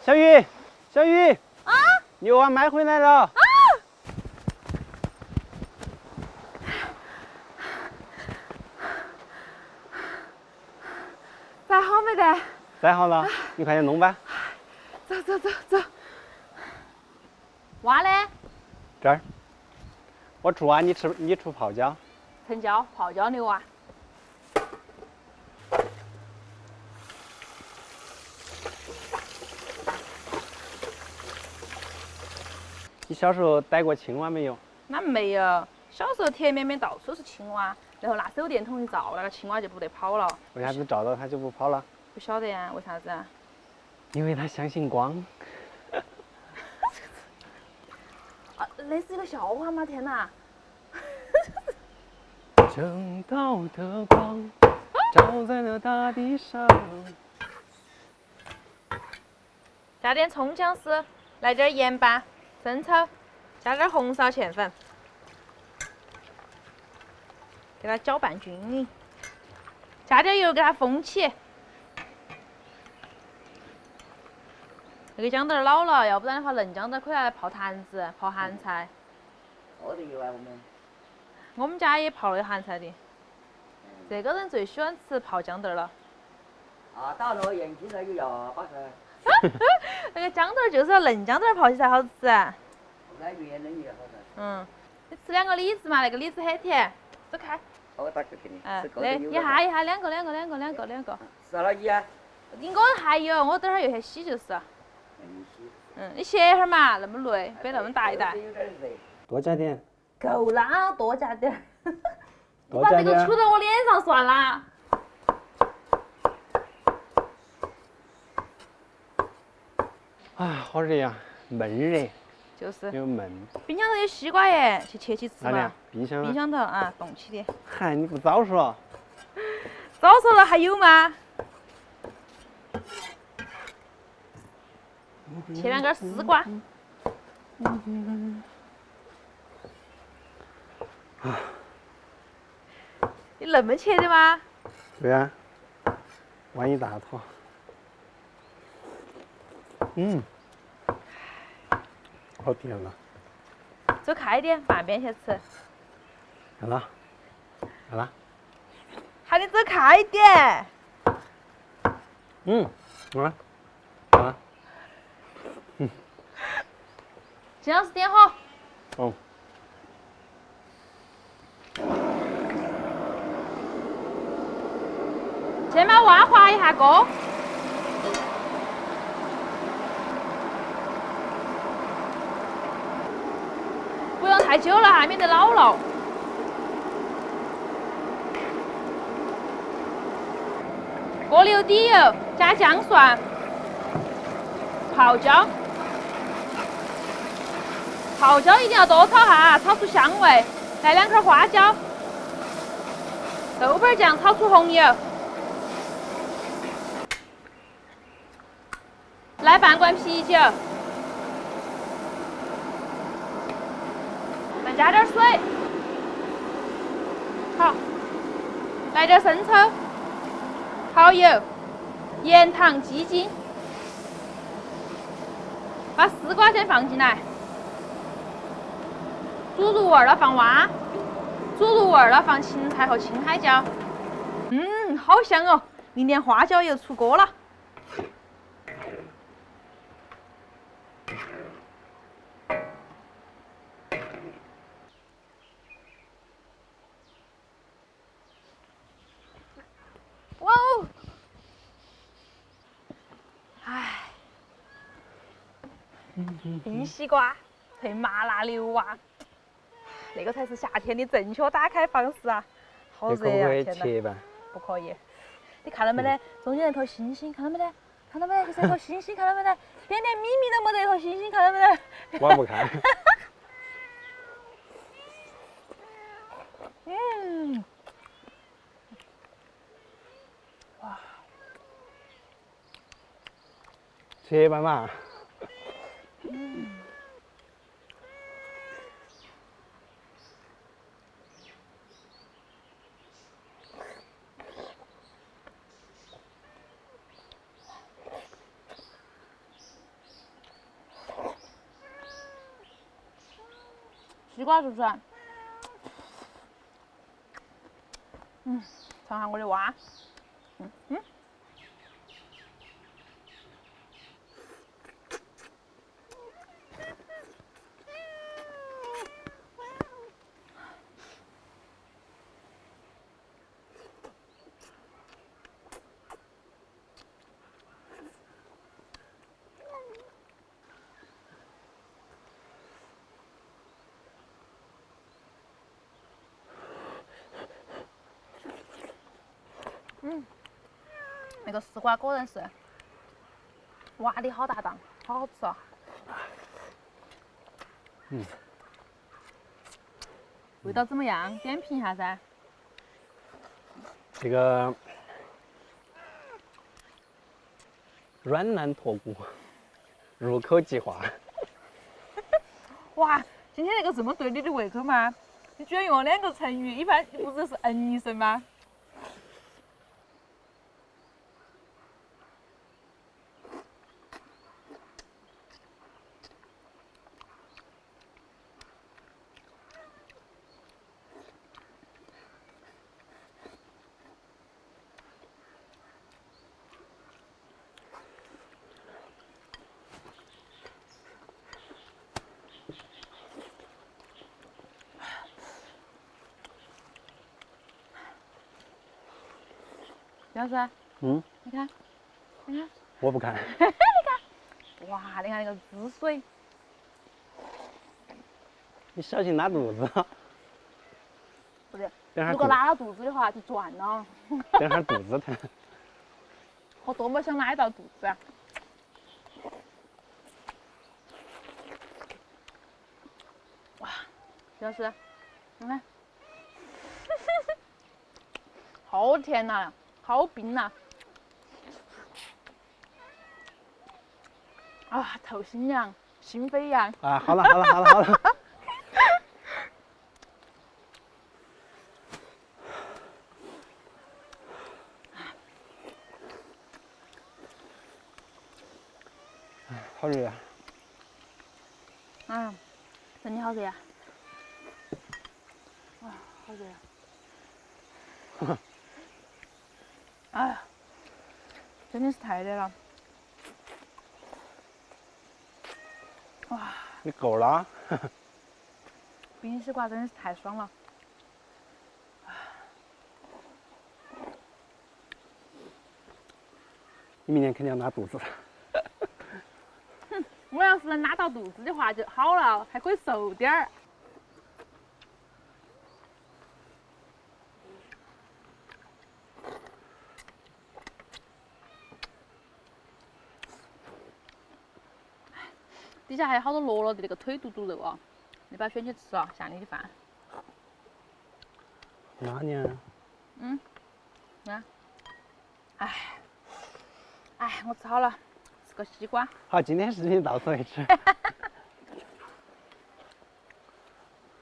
小雨，小雨啊，牛蛙买回来了。啊！晒好没得？晒好了，你快点弄吧。走走走走。蛙呢？这儿。我出蛙，你出泡椒。成交，泡椒牛蛙。你小时候逮过青蛙没有？那没有，小时候田边边到处是青蛙，然后拿手电筒一照，那个青蛙就不得跑了。为啥子照到它就不跑了？不晓得呀，为啥子啊？因为它相信光。啊，那是一个笑话吗？天哪！正道的光照在了大地上。加点葱姜丝，来点盐巴、生抽，加点红烧芡粉，给它搅拌均匀。加点油给它封起。那个姜蛋老了，要不然的话嫩姜蛋可以拿来泡坛子、泡咸菜。泡得有啊，我们家也泡了咸菜的。这个人最喜欢吃泡姜蛋了。啊，打那个盐青菜有药巴噻。那个姜蛋就是要嫩姜蛋泡起才好吃。那越嫩越好噻。嗯，你吃2个李子嘛，那个李子很甜。走开。我打给你。来，一下，2个。吃了一啊？你我还有，我等会儿又去洗就是。你歇一会儿嘛，那么累，背那么大一袋。多加点。够啦，多加点。你多加点。把这个杵到我脸上算啦。啊，好热呀，闷热。就是。有闷。冰箱头有西瓜耶，去切起吃嘛。哪里？冰箱。冰箱头啊，冻起的。嗨，你不早说。早说了还有吗？切2根丝瓜。你那么切的吗？对啊，挖一大坨。好甜啊！走开一点，半边去吃。好了，好了。喊你走开一点。好了，好了。金老师点火。哦。先把蛙滑一下锅。不用太久了哈，免得老了。锅里有底油，加姜蒜、泡椒。泡椒一定要多炒哈，炒出香味。来2颗花椒，豆瓣酱炒出红油。来半罐啤酒，再加点水。好，来点生抽、蚝油、盐、糖、鸡精。把丝瓜先放进来。煮入味了放蛙，煮入味了放芹菜和青海椒。好香哦！淋点花椒油出锅了。哇哦！唉，冰西瓜配麻辣牛蛙。那个才是夏天的正确打开方式啊！好热呀！天哪！不可以。你看到没得？中间那坨星星，看到没得？看到没得？就是那坨星星，看到没得？点点咪咪都没得，一坨星星，看到没得？我不看。哇！切吧嘛。西瓜是不是？尝下我的蛙。那个丝瓜果然是挖的好大档，好好吃啊！味道怎么样？点评一下噻。这个软烂脱骨，入口即化。哇，今天那个这么对你的胃口吗？你居然用了2个成语，一般不是嗯一声吗？老师，你看，你看，我不看。哇，你看那个汁水，你小心拉肚子。不是，等会儿如果拉到肚子的话就赚了。等会儿肚子疼。我多么想拉到肚子啊！哇，老师，你看，好甜呐，好冰呐！啊，透心凉，心飞扬。啊，好了好了好了好了。好热啊！身体好热啊！哇，好热啊！哎呀，真的是太热了！哇，你够了。冰西瓜真的是太爽了！你明天肯定要拉肚子。我要是能拉到肚子的话就好了，还可以瘦点儿。底下还有好多罗罗的那个腿肚肚肉哦，你把它选去吃哦，下你的饭。哪里啊？啊，哎，我吃好了，吃个西瓜。好，今天视频到此为止。